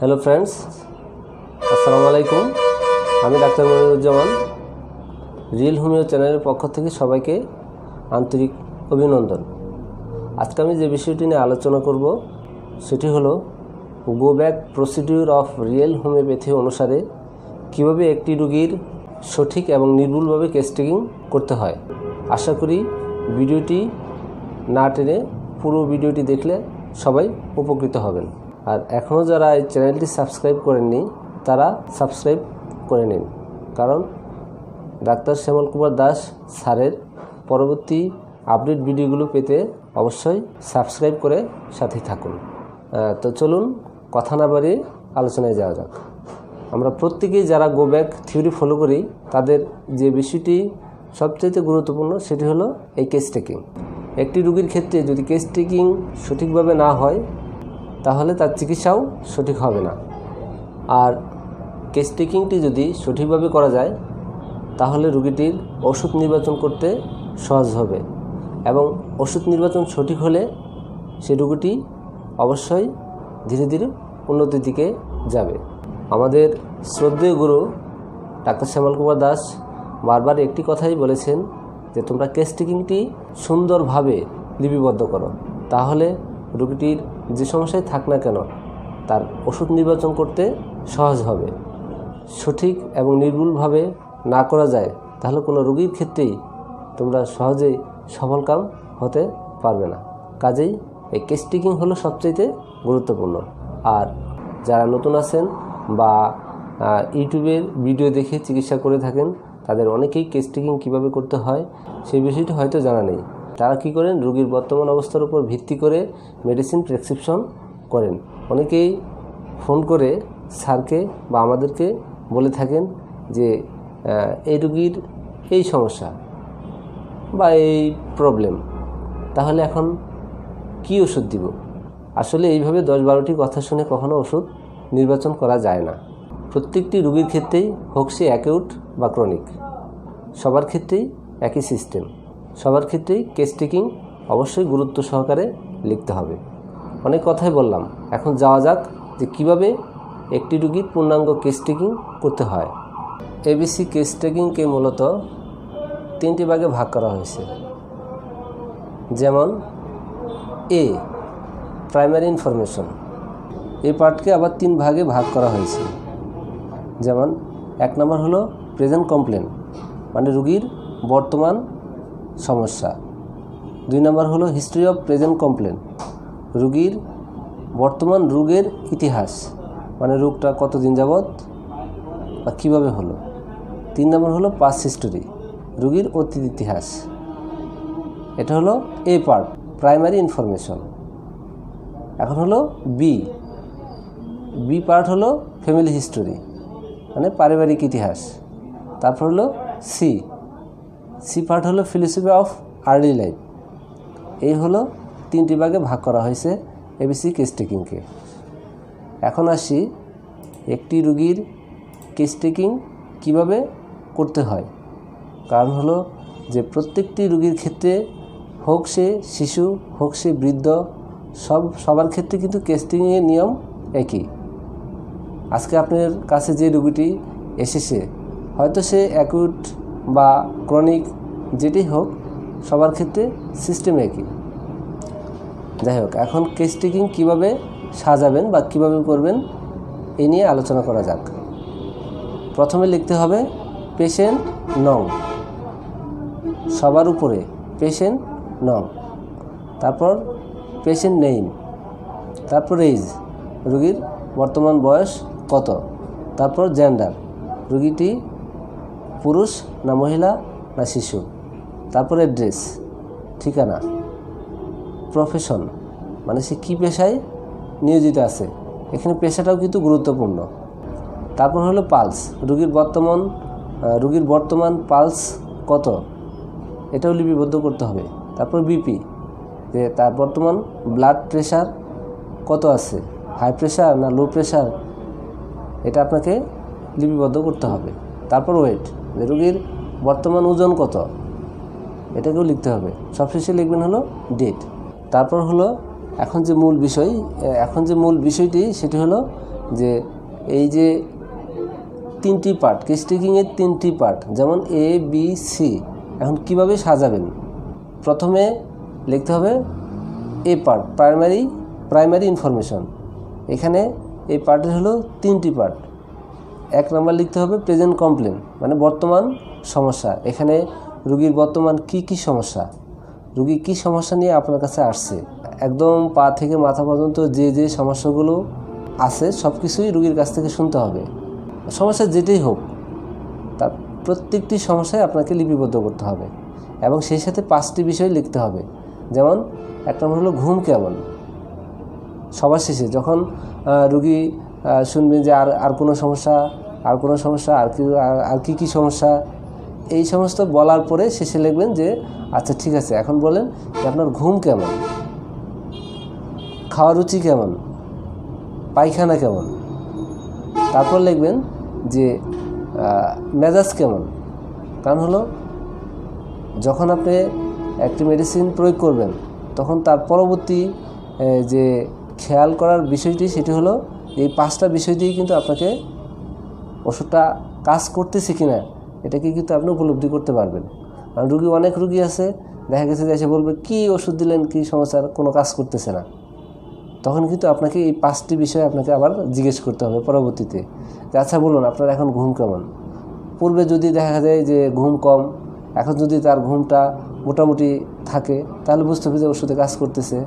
Hello friends, আসসালামু আলাইকুম। আমি ডাক্তার মনিরুজ্জামান, রিয়েল হোমিও চ্যানেলের পক্ষ থেকে সবাইকে আন্তরিক অভিনন্দন। আজকে আমি যে বিষয়টি নিয়ে আলোচনা করব সেটি হলো গো back procedure of real homeopathy অনুসারে কীভাবে একটি রোগীর সঠিক এবং নির্ভুলভাবে কেস টেকিং করতে হয়। আশা করি ভিডিওটি না টেনে পুরো ভিডিওটি দেখলে সবাই উপকৃত হবেন। আর এখনও যারা এই চ্যানেলটি সাবস্ক্রাইব করেননি তারা সাবস্ক্রাইব করে নিন, কারণ ডাক্তার শ্যামল কুমার দাস স্যারের পরবর্তী আপডেট ভিডিওগুলো পেতে অবশ্যই সাবস্ক্রাইব করে সাথে থাকুন। তো চলুন কথা না বাড়িয়ে আলোচনায় যাওয়া যাক। আমরা প্রত্যেকেই যারা গো ব্যাক থিওরি ফলো করি তাদের যে বিষয়টি সবচেয়ে গুরুত্বপূর্ণ সেটি হলো এই কেস টেকিং। একটি রোগীর ক্ষেত্রে যদি কেস টেকিং সঠিকভাবে না হয় তাহলে তার চিকিৎসাও সঠিক হবে না। আর কেস টেকিংটি যদি সঠিকভাবে করা যায় তাহলে রোগীটির ওষুধ নির্বাচন করতে সহজ হবে, এবং ওষুধ নির্বাচন সঠিক হলে সেই রোগীটি অবশ্যই ধীরে ধীরে উন্নতির দিকে যাবে। আমাদের শ্রদ্ধেয় গুরু ডাক্তার শ্যামল কুমার দাস বারবার একটি কথাই বলেছেন যে তোমরা কেস টেকিংটি সুন্দরভাবে লিপিবদ্ধ করো, তাহলে রোগীটির যে সমস্যায় থাক না কেন তার ওষুধ নির্বাচন করতে সহজ হবে। সঠিক এবং নির্ভুলভাবে না করা যায় তাহলে কোনো রোগীর ক্ষেত্রেই তোমরা সহজেই সফলকাম হতে পারবে না। কাজেই এই কেস টেকিং হলো সবচেয়ে গুরুত্বপূর্ণ। আর যারা নতুন আছেন বা ইউটিউবের ভিডিও দেখে চিকিৎসা করে থাকেন তাদের অনেকেই কেস টেকিং কীভাবে করতে হয় সেই বিষয়টি হয়তো জানা নেই। তারা কি করেন, রোগীর বর্তমান অবস্থার উপর ভিত্তি করে মেডিসিন প্রেসক্রিপশন করেন। অনেকেই ফোন করে স্যারকে বা আমাদেরকে বলে থাকেন যে এই রোগীর এই সমস্যা বা এই প্রবলেম, তাহলে এখন কি ওষুধ দিব। আসলে এইভাবে 10-12টি কথা শুনে কখনো ওষুধ নির্বাচন করা যায় না। প্রত্যেকটি রোগীর ক্ষেত্রেই হোক সে অ্যাকিউট বা ক্রনিক, সবার ক্ষেত্রেই একই সিস্টেম, সবার ক্ষেত্রেই কেস টেকিং অবশ্যই গুরুত্ব সহকারে লিখতে হবে। অনেক কথাই বললাম, এখন যাওয়া যাক যে কিভাবে একটি রোগীর পূর্ণাঙ্গ কেস টেকিং করতে হয়। এবিসি কেস টেকিংকে মূলত 3টি ভাগে ভাগ করা হয়েছে। যেমন এ, প্রাইমারি ইনফরমেশন। এই পার্টকে আবার 3 ভাগে ভাগ করা হয়েছে। যেমন 1 নম্বর হলো প্রেজেন্ট কমপ্লেন, মানে রোগীর বর্তমান সমস্যা। 2 নম্বর হলো হিস্ট্রি অফ প্রেজেন্ট কমপ্লেন, রোগীর বর্তমান রোগের ইতিহাস, মানে রোগটা কতদিন যাবৎ বা কীভাবে হলো। 3 নম্বর হলো পাস্ট হিস্টোরি, রোগীর অতীত ইতিহাস। এটা হলো এ পার্ট, প্রাইমারি ইনফরমেশন। এখন হলো বি পার্ট হলো ফ্যামিলি হিস্টোরি, মানে পারিবারিক ইতিহাস। তারপর হলো সি পার্ট হলো ফিলোসফি অফ আর্লি লাইফ। এই হলো 3টি ভাগে ভাগ করা হয়েছে এবিসি কেস টেকিংকে। এখন আসি একটি রোগীর কেস টেকিং কীভাবে করতে হয়। কারণ হলো যে প্রত্যেকটি রোগীর ক্ষেত্রে হোক সে শিশু হোক সে বৃদ্ধ, সবার ক্ষেত্রে কিন্তু কেস টেকিংয়ের নিয়ম একই। আজকে আপনার কাছে যে রোগীটি এসেছে হয়তো সে অ্যাকিউট বা ক্রনিক, যেটি হোক সবার ক্ষেত্রে সিস্টেম একই। যাই হোক, এখন কেস টেকিং কীভাবে সাজাবেন বা কীভাবে করবেন এই নিয়ে আলোচনা করা যাক। প্রথমে লিখতে হবে পেশেন্ট নং, সবার উপরে পেশেন্ট নং। তারপর পেশেন্ট নেম, তারপর এজ, রোগীর বর্তমান বয়স কত। তারপর জেন্ডার, রোগীটি পুরুষ না মহিলা না শিশু। তারপর অ্যাড্রেস, ঠিকানা। প্রফেশন, মানে সে কী পেশায় নিয়োজিত আছে, এখানে পেশাটাও কিন্তু গুরুত্বপূর্ণ। তারপর হলো পালস, রোগীর বর্তমান পালস কত, এটাও লিপিবদ্ধ করতে হবে। তারপর বিপি, যে তার বর্তমান ব্লাড প্রেশার কত আছে, হাই প্রেশার না লো প্রেশার, এটা আপনাকে লিপিবদ্ধ করতে হবে। তারপর ওয়েট, যে রোগীর বর্তমান ওজন কত, এটাকেও লিখতে হবে। সবশেষে লিখবেন হলো ডেট। তারপর হলো এখন যে মূল বিষয়টি সেটি হলো যে এই যে 3টি পার্ট, কেস টেকিংয়ের 3টি পার্ট, যেমন A B C। এখন কিভাবে সাজাবেন? প্রথমে লিখতে হবে এ পার্ট, প্রাইমারি ইনফরমেশন। এখানে এই পার্টের হলো 3টি পার্ট। 1 নম্বর লিখতে হবে প্রেজেন্ট কমপ্লেন, মানে বর্তমান সমস্যা। এখানে রুগীর বর্তমান কি সমস্যা, রুগী কী সমস্যা নিয়ে আপনার কাছে আসছে, একদম পা থেকে মাথা পর্যন্ত যে সমস্যাগুলো আছে সব কিছুই রুগীর কাছ থেকে শুনতে হবে। সমস্যা যেটাই হোক, তার প্রত্যেকটি সমস্যায় আপনাকে লিপিবদ্ধ করতে হবে এবং সেই সাথে 5টি বিষয় লিখতে হবে। যেমন 1 নম্বর হলো ঘুম কেমন। সবার শেষে যখন রুগী শুনবেন যে আর কোনো সমস্যা, আর কি সমস্যা, এই সমস্ত বলার পরে শেষে লিখবেন যে আচ্ছা ঠিক আছে, এখন বলেন যে আপনার ঘুম কেমন, খাওয়ার রুচি কেমন, পায়খানা কেমন। তারপর লিখবেন যে মেজাজ কেমন। কারণ হলো যখন আপনি একটি মেডিসিন প্রয়োগ করবেন তখন তার পরবর্তী যে খেয়াল করার বিষয়টি সেটি হলো এই 5টা বিষয় দিয়ে কিন্তু আপনাকে ওষুধটা কাজ করতেছে কিনা এটাকে কিন্তু আপনি উপলব্ধি করতে পারবেন। কারণ অনেক রুগী আছে, দেখা গেছে যে এসে বলবে কি ওষুধ দিলেন, কি সমস্যার, কোনো কাজ করতেছে না। তখন কিন্তু আপনাকে এই 5টি বিষয় আপনাকে আবার জিজ্ঞেস করতে হবে পরবর্তীতে যে আচ্ছা বলুন আপনার এখন ঘুম কেমন। পূর্বে যদি দেখা যায় যে ঘুম কম, এখন যদি তার ঘুমটা মোটামুটি থাকে তাহলে বুঝতে হবে যে ওষুধে কাজ করতেছে।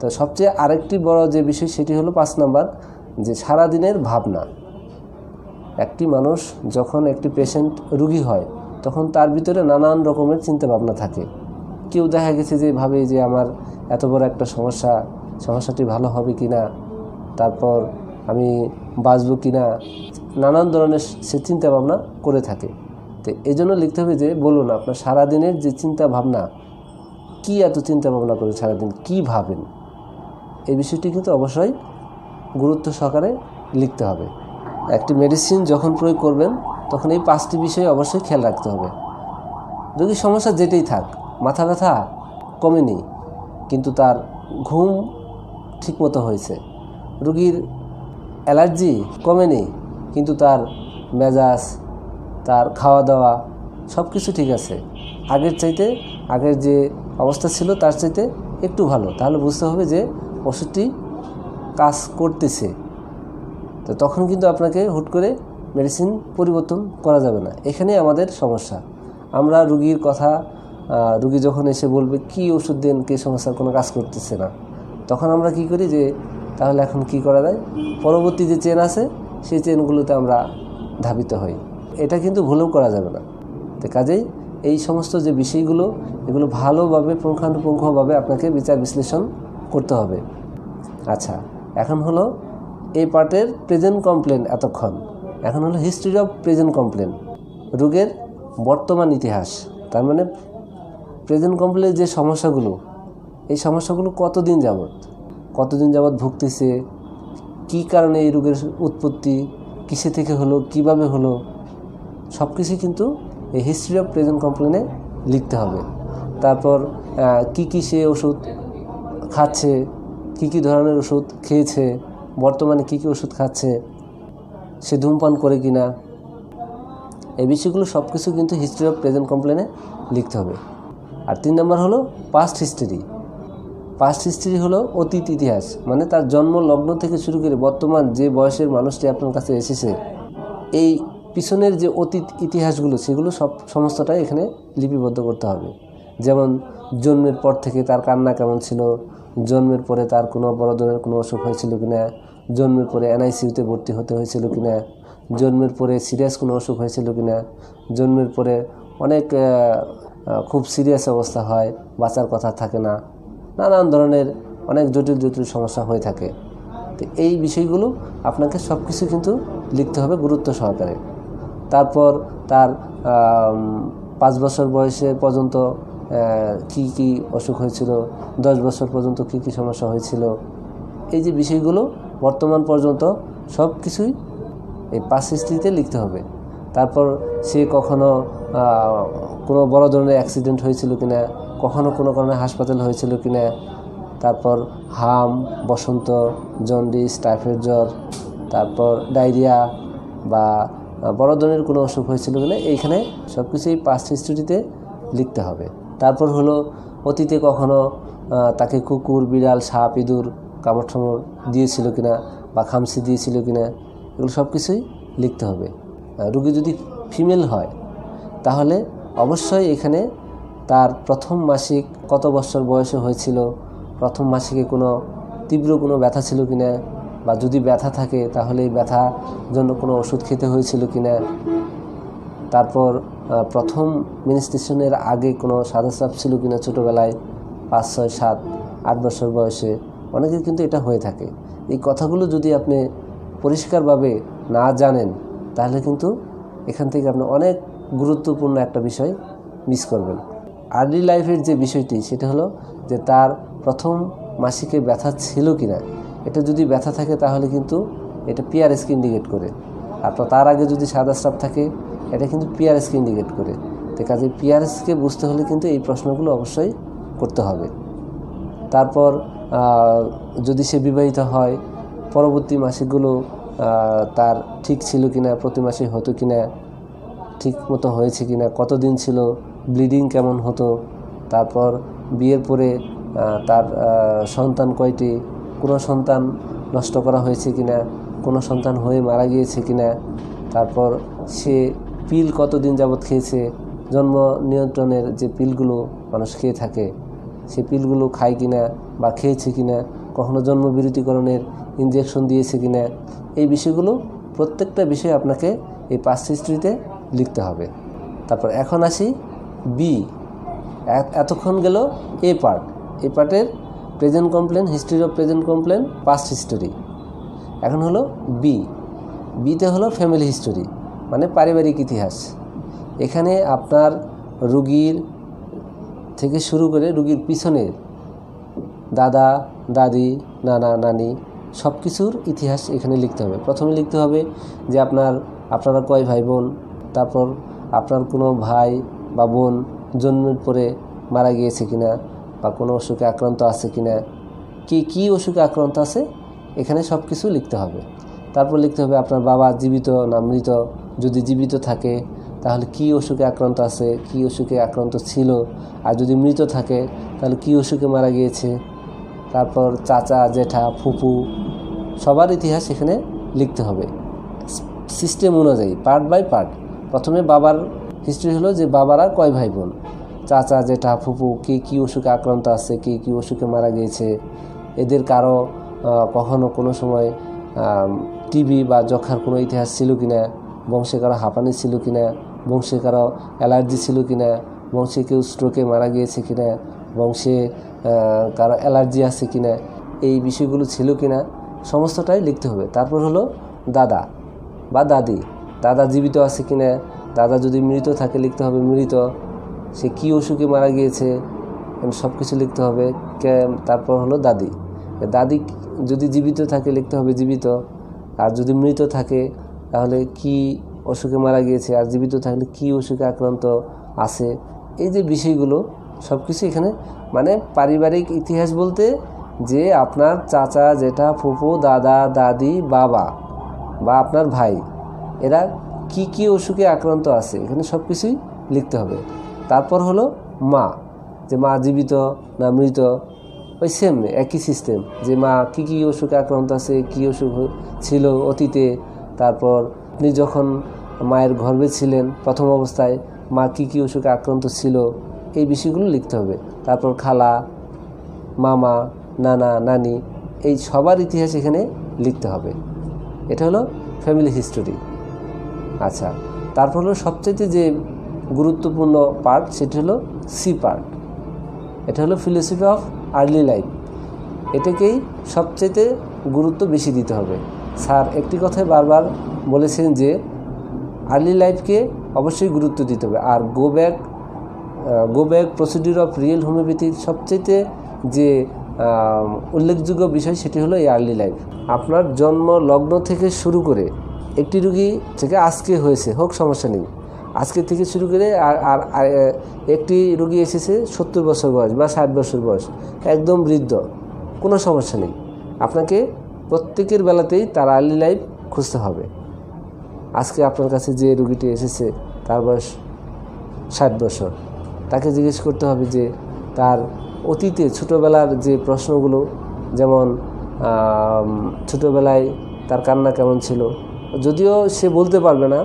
তো সবচেয়ে আরেকটি বড় যে বিষয় সেটি হলো 5 নম্বর, যে সারাদিনের ভাবনা। একটি মানুষ যখন একটি পেশেন্ট রুগী হয় তখন তার ভিতরে নানান রকমের চিন্তাভাবনা থাকে। কেউ দেখা গেছে যে ভাবে যে আমার এত বড় একটা সমস্যাটি ভালো হবে কি না, তারপর আমি বাঁচব কি না, নানান ধরনের সে চিন্তাভাবনা করে থাকে। তো এই জন্য লিখতে হবে যে বলুন আপনার সারাদিনের যে চিন্তাভাবনা, কি এত চিন্তাভাবনা করে সারাদিন, কি ভাবেন, এই বিষয়টি কিন্তু অবশ্যই গুরুত্ব সহকারে লিখতে হবে। একটি মেডিসিন যখন প্রয়োগ করবেন তখন এই 5টি বিষয় অবশ্যই খেয়াল রাখতে হবে। রোগীর সমস্যা যেটাই থাক, মাথা ব্যথা কমেনি কিন্তু তার ঘুম ঠিকমতো হয়েছে, রোগীর অ্যালার্জি কমেনি কিন্তু তার মেজাজ, তার খাওয়া দাওয়া সব কিছু ঠিক আছে, আগের যে অবস্থা ছিল তার চাইতে একটু ভালো, তাহলে বুঝতে হবে যে ওষুধটি কাজ করতেছে। তো তখন কিন্তু আপনাকে হুট করে মেডিসিন পরিবর্তন করা যাবে না। এখানেই আমাদের সমস্যা। আমরা রুগী যখন এসে বলবে কি ওষুধ দেন, কে সমস্যার কোনো কাজ করতেছে না, তখন আমরা কি করি যে তাহলে এখন কি করা যায়, পরবর্তী যে চেন আছে সেই চেনগুলোতে আমরা ধাবিত হই। এটা কিন্তু ভুলেও করা যাবে না। তো কাজেই এই সমস্ত যে বিষয়গুলো, এগুলো ভালোভাবে পুঙ্খানুপুঙ্খভাবে আপনাকে বিচার বিশ্লেষণ করতে হবে। আচ্ছা, এখন হলো এই পার্টের প্রেজেন্ট কমপ্লেন। এতক্ষণ এখন হলো হিস্ট্রি অফ প্রেজেন্ট কমপ্লেন, রোগের বর্তমান ইতিহাস। তার মানে প্রেজেন্ট কমপ্লেনের যে সমস্যাগুলো, এই সমস্যাগুলো কতদিন যাবৎ ভুগতেছে, কী কারণে এই রোগের উৎপত্তি, কিসে থেকে হলো, কিভাবে হলো, সব কিছুই কিন্তু এই হিস্ট্রি অফ প্রেজেন্ট কমপ্লেনে লিখতে হবে। তারপর কি সে ওষুধ খাচ্ছে, কি ধরনের ওষুধ খেয়েছে, বর্তমানে কি ওষুধ খাচ্ছে, সে ধূমপান করে কিনা, এই বিষয়গুলো সব কিছু কিন্তু হিস্ট্রি অফ প্রেজেন্ট কমপ্লেনে লিখতে হবে। আর 3 নম্বর হলো পাস্ট হিস্ট্রি হলো অতীত ইতিহাস, মানে তার জন্ম লগ্ন থেকে শুরু করে বর্তমান যে বয়সের মানুষটি আপনার কাছে এসেছে, এই পিছনের যে অতীত ইতিহাসগুলো সেগুলো সমস্তটাই এখানে লিপিবদ্ধ করতে হবে। যেমন জন্মের পর থেকে তার কান্না কেমন ছিল, জন্মের পরে তার কোনো বড় ধরনের কোনো অসুখ হয়েছিল কিনা, জন্মের পরে NICUতে ভর্তি হতে হয়েছিল কিনা, জন্মের পরে সিরিয়াস কোনো অসুখ হয়েছিল কিনা, জন্মের পরে অনেক খুব সিরিয়াস অবস্থা হয়, বাঁচার কথা থাকে না, নানান ধরনের অনেক জটিল সমস্যা হয়ে থাকে। তো এই বিষয়গুলো আপনাকে সব কিছু কিন্তু লিখতে হবে গুরুত্ব সহকারে। তারপর তার 5 বছর বয়সে পর্যন্ত কি অসুখ হয়েছিল, 10 বছর পর্যন্ত কি সমস্যা হয়েছিল, এই যে বিষয়গুলো বর্তমান পর্যন্ত সব কিছুই এই পাস্ট হিস্ট্রিতে লিখতে হবে। তারপর সে কখনো কোনো বড় ধরনের অ্যাক্সিডেন্ট হয়েছিল কিনা, কখনো কোনো কারণে হাসপাতাল হয়েছিল কিনা, তারপর হাম, বসন্ত, জন্ডিস, টাইফয়েড জ্বর, তারপর ডায়রিয়া বা বড় ধরনের কোনো অসুখ হয়েছিল কিনা, এইখানে সব কিছুই পাস্ট হিস্ট্রিতে লিখতে হবে। তারপর হলো অতীতে কখনো তাকে কুকুর, বিড়াল, সাপ, ইঁদুর কামড় দিয়েছিল কিনা বা খামসি দিয়েছিল কিনা, এগুলো সব কিছুই লিখতে হবে। রোগী যদি ফিমেল হয় তাহলে অবশ্যই এখানে তার প্রথম মাসিক কত বছর বয়সে হয়েছিল, প্রথম মাসিকে কোনো তীব্র কোনো ব্যথা ছিল কিনা, বা যদি ব্যথা থাকে তাহলে এই ব্যথার জন্য কোনো ওষুধ খেতে হয়েছিল কিনা, তারপর প্রথম মেনস্ট্রুয়েশনের আগে কোনো সাদা স্রাব ছিল কিনা ছোটোবেলায় 5, 6, 7, 8 বছর বয়সে, অনেকের কিন্তু এটা হয়ে থাকে। এই কথাগুলো যদি আপনি পরিষ্কারভাবে না জানেন তাহলে কিন্তু এখান থেকে আপনি অনেক গুরুত্বপূর্ণ একটা বিষয় মিস করবেন। আর্লি লাইফের যে বিষয়টি সেটা হলো যে তার প্রথম মাসিকে ব্যথা ছিল কিনা। এটা যদি ব্যথা থাকে তাহলে কিন্তু এটা পিআরএসকে ইন্ডিকেট করে, আর তার আগে যদি সাদা স্রাব থাকে এটা কিন্তু পিআরএসকে ইন্ডিকেট করে। তো কাজে পিআরএসকে বুঝতে হলে কিন্তু এই প্রশ্নগুলো অবশ্যই করতে হবে। তারপর যদি সে বিবাহিত হয়, পরবর্তী মাসিকগুলো তার ঠিক ছিল কিনা, প্রতি মাসে হতো কিনা, ঠিক মতো হয়েছে কিনা, কতদিন ছিল, ব্লিডিং কেমন হতো, তারপর বিয়ের পরে তার সন্তান কয়টি, কোনো সন্তান নষ্ট করা হয়েছে কিনা, কোনো সন্তান হয়ে মারা গিয়েছে কিনা, তারপর সে পিল কতদিন যাবৎ খেয়েছে, জন্ম নিয়ন্ত্রণের যে পিলগুলো মানুষ খেয়ে থাকে সে পিলগুলো খায় কিনা বা খেয়েছে কিনা, কখনো জন্মবিরতিকরণের ইনজেকশন দিয়েছে কিনা, এই বিষয়গুলো প্রত্যেকটা বিষয় আপনাকে এই পাস্ট হিস্ট্রিতে লিখতে হবে। তারপর এখন আসি বি। এতক্ষণ গেল এ পার্ট। এ পার্টের present complain, history of present complain, past history. এখন হলো বি। বিতে হলো ফ্যামিলি হিস্টোরি, মানে পারিবারিক ইতিহাস। এখানে আপনার রুগীর থেকে শুরু করে রুগীর পিছনে দাদা, দাদি, নানা, নানি সব কিছুর ইতিহাস এখানে লিখতে হবে। প্রথমে লিখতে হবে যে আপনারা কয় ভাই বোন, তারপর আপনার কোনো ভাই বা বোন জন্মের পরে মারা গিয়েছে কিনা বা কোনো অসুখে আক্রান্ত আছে কিনা, কী অসুখে আক্রান্ত আছে এখানে সব কিছু লিখতে হবে। তারপর লিখতে হবে আপনার বাবা জীবিত না মৃত, যদি জীবিত থাকে তাহলে কী অসুখে আক্রান্ত আছে, কী অসুখে আক্রান্ত ছিল, আর যদি মৃত থাকে তাহলে কী অসুখে মারা গিয়েছে। তারপর চাচা, জেঠা, ফুপু সবার ইতিহাস এখানে লিখতে হবে সিস্টেম অনুযায়ী, পার্ট বাই পার্ট। প্রথমে বাবার হিস্ট্রি হলো যে বাবারা কয় ভাই বোন, চাচা, জেঠা, ফুপু কী অসুখে আক্রান্ত আছে, কী অসুখে মারা গিয়েছে, এদের কারো কখনো কোনো সময় টিবি বা যক্ষার কোনো ইতিহাস ছিল কিনা, বংশে কারো হাঁপানি ছিল কিনা, বংশে কারো অ্যালার্জি ছিল কিনা, বংশে কেউ স্ট্রোকে মারা গিয়েছে কিনা, বংশে কারো অ্যালার্জি আছে কিনা, এই বিষয়গুলো ছিল কিনা সমস্তটাই লিখতে হবে। তারপর হলো দাদা বা দাদি, দাদা জীবিত আছে কিনা, দাদা যদি মৃত থাকে লিখতে হবে মৃত, সে কী অসুখে মারা গিয়েছে সব কিছু লিখতে হবে। তারপর হলো দাদি, দাদি যদি জীবিত থাকে লিখতে হবে জীবিত, আর যদি মৃত থাকে তাহলে কী অসুখে মারা গিয়েছে, আর জীবিত থাকলে কী অসুখে আক্রান্ত আছে। এই যে বিষয়গুলো সব কিছু এখানে, মানে পারিবারিক ইতিহাস বলতে যে আপনার চাচা, জেঠা, ফুফু, দাদা, দাদি, বাবা বা আপনার ভাই এরা কী অসুখে আক্রান্ত আছে এখানে সব কিছুই লিখতে হবে। তারপর হলো মা, যে মা জীবিত না মৃত, ওই সেম একই সিস্টেম, যে মা কী অসুখে আক্রান্ত আছে, কী অসুখ ছিল অতীতে, তারপর আপনি যখন মায়ের গর্ভে ছিলেন প্রথম অবস্থায় মা কী অসুখে আক্রান্ত ছিল, এই বিষয়গুলো লিখতে হবে। তারপর খালা, মামা, নানা, নানি এই সবার ইতিহাস এখানে লিখতে হবে। এটা হলো ফ্যামিলি হিস্টোরি। আচ্ছা, তারপর হলো সবচেয়ে যে গুরুত্বপূর্ণ পার্ট সেটা হলো সি পার্ট। এটা হলো ফিলোসফি অফ আর্লি লাইফ। এটাকেই সবচেয়ে গুরুত্ব বেশি দিতে হবে। স্যার একটি কথাই বারবার বলেছেন যে আর্লি লাইফকে অবশ্যই গুরুত্ব দিতে হবে। আর go back procedure of real হোমিওপ্যাথির সবচেয়ে যে উল্লেখযোগ্য বিষয় সেটি হলো এই আর্লি লাইফ। আপনার জন্ম লগ্ন থেকে শুরু করে একটি রুগী থেকে আজকে হয়েছে হোক সমস্যা নেই, আজকে থেকে শুরু করে আর একটি রুগী এসেছে 70 বছর বয়স বা 60 বছর বয়স, একদম বৃদ্ধ, কোনো সমস্যা নেই। আপনাকে প্রত্যেকের বেলাতেই তার আর্লি লাইফ খুঁজতে হবে। আজকে আপনার কাছে যে রোগীটি এসেছে তার বয়স 60 বছর, তাকে জিজ্ঞেস করতে হবে যে তার অতীতে ছোটোবেলার যে প্রশ্নগুলো, যেমন ছোটোবেলায় তার কান্না কেমন ছিল। যদিও সে বলতে পারবে না,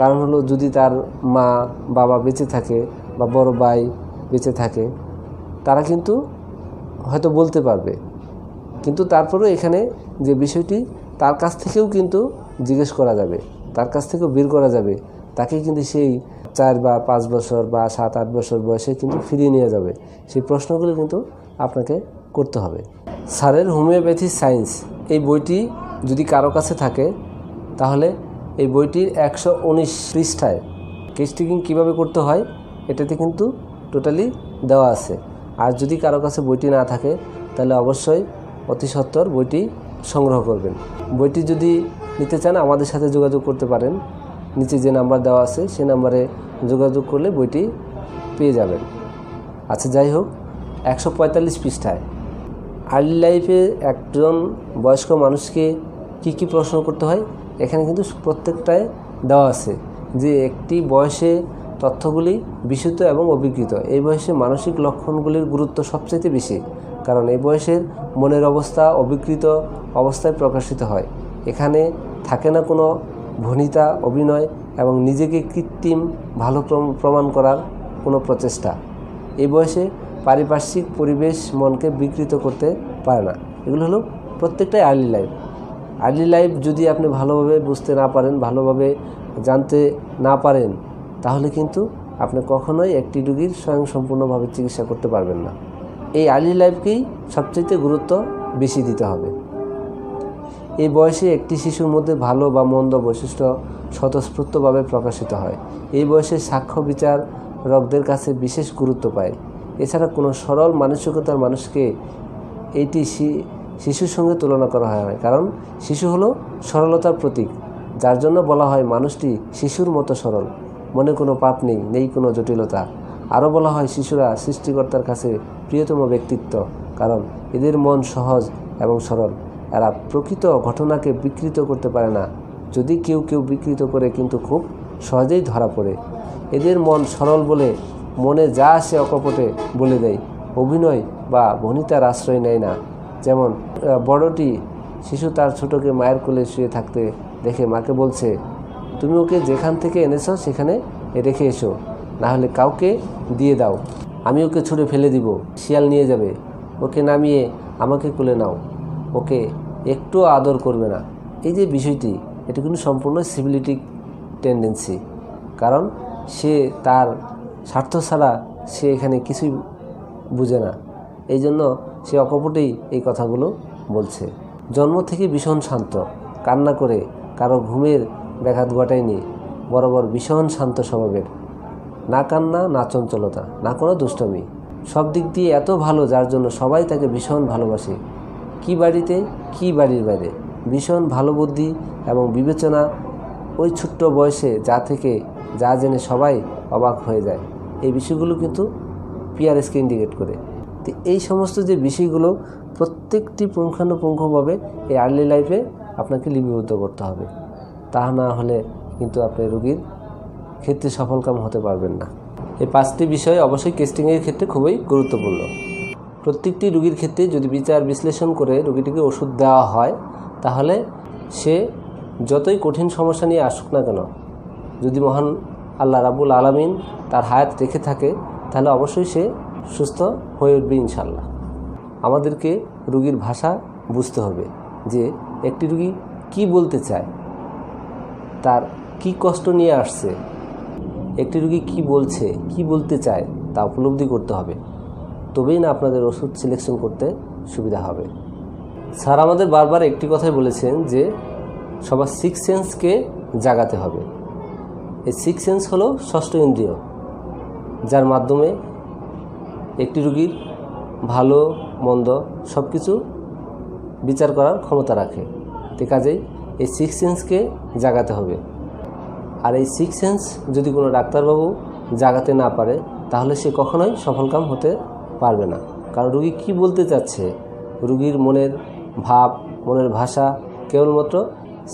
কারণ হলো যদি তার মা বাবা বেঁচে থাকে বা বড় ভাই বেঁচে থাকে তারা কিন্তু হয়তো বলতে পারবে, কিন্তু তারপরেও এখানে যে বিষয়টি তার কাছ থেকেও কিন্তু জিজ্ঞেস করা যাবে, তার কাছ থেকেও বের করা যাবে, তাকে কিন্তু সেই 4 বা 5 বছর বা 7-8 বছর বয়সে কিন্তু ফিরিয়ে নিয়ে যাবে। সেই প্রশ্নগুলো কিন্তু আপনাকে করতে হবে। স্যারের হোমিওপ্যাথি সায়েন্স এই বইটি যদি কারো কাছে থাকে তাহলে এই বইটির 119 পৃষ্ঠায় কেস্টিকিং কীভাবে করতে হয় এটাতে কিন্তু টোটালি দেওয়া আছে। আর যদি কারো কাছে বইটি না থাকে তাহলে অবশ্যই অতি সত্বর বইটি সংগ্রহ করবেন। বইটি যদি নিতে চান আমাদের সাথে যোগাযোগ করতে পারেন, নিচে যে নাম্বার দেওয়া আছে সেই নাম্বারে যোগাযোগ করলে বইটি পেয়ে যাবেন। আচ্ছা, যাই হোক, 145 পৃষ্ঠায় আর্লি লাইফে একজন বয়স্ক মানুষকে কি প্রশ্ন করতে হয় এখানে কিন্তু প্রত্যেকটায় দেওয়া আছে যে একটি বয়সে তথ্যগুলি বিশুদ্ধ এবং অভিজ্ঞিত। এই বয়সে মানসিক লক্ষণগুলির গুরুত্ব সবচেয়ে বেশি, কারণ এই বয়সের মনের অবস্থা অবিকৃত অবস্থায় প্রকাশিত হয়। এখানে থাকে না কোনো ভনিতা, অভিনয় এবং নিজেকে কৃত্রিম ভালো প্রমাণ করার কোনো প্রচেষ্টা। এই বয়সে পারিপার্শ্বিক পরিবেশ মনকে বিকৃত করতে পারে না। এগুলো হলো প্রত্যেকটাই আর্লি লাইফ। আর্লি লাইফ যদি আপনি ভালোভাবে বুঝতে না পারেন, ভালোভাবে জানতে না পারেন, তাহলে কিন্তু আপনি কখনোই একটি রোগীর স্বয়ংসম্পূর্ণভাবে চিকিৎসা করতে পারবেন না। এই আর্লি লাইফকেই সবচেয়ে গুরুত্ব বেশি দিতে হবে। এই বয়সে একটি শিশুর মধ্যে ভালো বা মন্দ বৈশিষ্ট্য স্বতঃস্ফূর্তভাবে প্রকাশিত হয়। এই বয়সে সাক্ষ্য বিচারকদের কাছে বিশেষ গুরুত্ব পায়। এছাড়া কোনো সরল মানসিকতার মানুষকে এইটি শিশুর সঙ্গে তুলনা করা হয়, কারণ শিশু হলো সরলতার প্রতীক, যার জন্য বলা হয় মানুষটি শিশুর মতো সরল, মনে কোনো পাপ নেই কোনো জটিলতা। আরও বলা হয় শিশুরা সৃষ্টিকর্তার কাছে প্রিয়তম ব্যক্তিত্ব, কারণ এদের মন সহজ এবং সরল। এরা প্রকৃত ঘটনাকে বিকৃত করতে পারে না, যদি কেউ বিকৃত করে কিন্তু খুব সহজেই ধরা পড়ে। এদের মন সরল বলে মনে যা আসে অকপটে বলে দেয়, অভিনয় বা ভনিতার আশ্রয় নেয় না। যেমন বড়টি শিশু তার ছোটকে মায়ের কোলে শুয়ে থাকতে দেখে মাকে বলছে, তুমি ওকে যেখান থেকে এনেছো সেখানে রেখে এসো, না হলে কাউকে দিয়ে দাও, আমি ওকে ছুঁড়ে ফেলে দিব, শিয়াল নিয়ে যাবে, ওকে নামিয়ে আমাকে কোলে নাও, ওকে একটুও আদর করবে না। এই যে বিষয়টি, এটা কিন্তু সম্পূর্ণ সিভিলিটিক টেন্ডেন্সি, কারণ সে তার স্বার্থ ছাড়া সে এখানে কিছুই বুঝে না, এই জন্য সে অকপটেই এই কথাগুলো বলছে। জন্ম থেকে ভীষণ শান্ত, কান্না করে কারো ঘুমের ব্যাঘাত ঘটায়নি, বরাবর ভীষণ শান্ত স্বভাবের, না কান্না না চঞ্চলতা না কোনো দুষ্টমি, সব দিক দিয়ে এত ভালো যার জন্য সবাই তাকে ভীষণ ভালোবাসে। কি বাড়িতে কি বাড়ির বাইরে, ভীষণ ভালো বুদ্ধি এবং বিবেচনা, ওই ছোট্ট বয়সে যা জেনে সবাই অবাক হয়ে যায়। এই বিষয়গুলো কিন্তু পিআরএসকে ইন্ডিকেট করে। তো এই সমস্ত যে বিষয়গুলো প্রত্যেকটি পুঙ্খানুপুঙ্খভাবে এই আর্লি লাইফে আপনাকে লিপিবদ্ধ করতে হবে, তা না হলে কিন্তু আপনি রোগীর ক্ষেত্রে সফলকাম হতে পারবেন না। এই 5টি বিষয় অবশ্যই কেস্টিংয়ের ক্ষেত্রে খুবই গুরুত্বপূর্ণ। প্রত্যেকটি রোগীর ক্ষেত্রে যদি বিচার বিশ্লেষণ করে রোগীটিকে ওষুধ দেওয়া হয়, তাহলে সে যতই কঠিন সমস্যা নিয়ে আসুক না কেন, যদি মহান আল্লাহ রাব্বুল আলামিন তার হায়াত রেখে থাকে, তাহলে অবশ্যই সে সুস্থ হয়ে উঠবে ইনশাল্লাহ। আমাদেরকে রোগীর ভাষা বুঝতে হবে, যে একটি রোগী কি বলতে চায়, তার কি কষ্ট নিয়ে আসছে, একটি রোগী কি বলছে, কি বলতে চায় তা উপলব্ধি করতে হবে, তবেই না আপনাদের ওষুধ সিলেকশন করতে সুবিধা হবে। স্যার আমাদের বারবার একটি কথাই বলেছেন যে সবার 6 সেন্সকে জাগাতে হবে। এই 6 সেন্স হলো ষষ্ঠ ইন্দ্রিয়, যার মাধ্যমে একটি রোগীর ভালো মন্দ সব কিছু বিচার করার ক্ষমতা রাখে। তো কাজেই এই 6 সেন্সকে জাগাতে হবে। আর এই 6 সেন্স যদি কোনো ডাক্তারবাবু জাগাতে না পারে, তাহলে সে কখনোই সফলকাম হতে পারবে না। কারণ রোগী কী বলতে চাচ্ছে, রোগীর মনের ভাব, মনের ভাষা কেবলমাত্র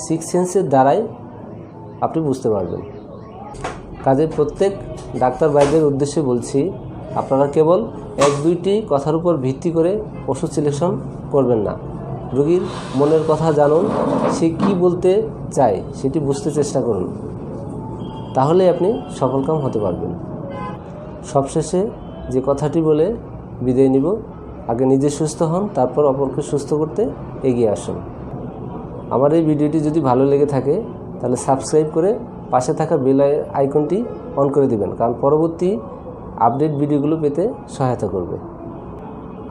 সিক্স সেন্সের দ্বারাই আপনি বুঝতে পারবেন। কাজে প্রত্যেক ডাক্তার ভাইদের উদ্দেশ্যে বলছি, আপনারা কেবল 1-2টি কথার উপর ভিত্তি করে ওষুধ সিলেকশন করবেন না। রোগীর মনের কথা জানুন, সে কী বলতে চায় সেটি বুঝতে চেষ্টা করুন, তাহলে আপনি সফলকাম হতে পারবেন। সবশেষে যে কথাটি বলে বিদায় নিব, আগে নিজে সুস্থ হন, তারপর অপরকে সুস্থ করতে এগিয়ে আসুন। আমার এই ভিডিওটি যদি ভালো লেগে থাকে তাহলে সাবস্ক্রাইব করে পাশে থাকা বেল আইকনটি অন করে দিবেন, কারণ পরবর্তী আপডেট ভিডিওগুলো পেতে সহায়তা করবে।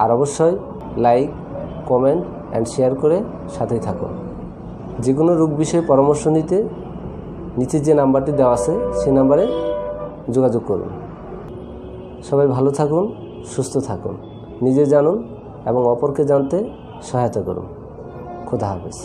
আর অবশ্যই লাইক, কমেন্ট অ্যান্ড শেয়ার করে সাথেই থাকুন। যে কোনো রোগ বিষয়ে পরামর্শ নিতে নিচে যে নাম্বারটি দেওয়া আছে সেই নাম্বারে যোগাযোগ করুন। সবাই ভালো থাকুন, সুস্থ থাকুন, নিজে জানুন এবং অপরকে জানতে সহায়তা করুন। খোদা হাফেজ।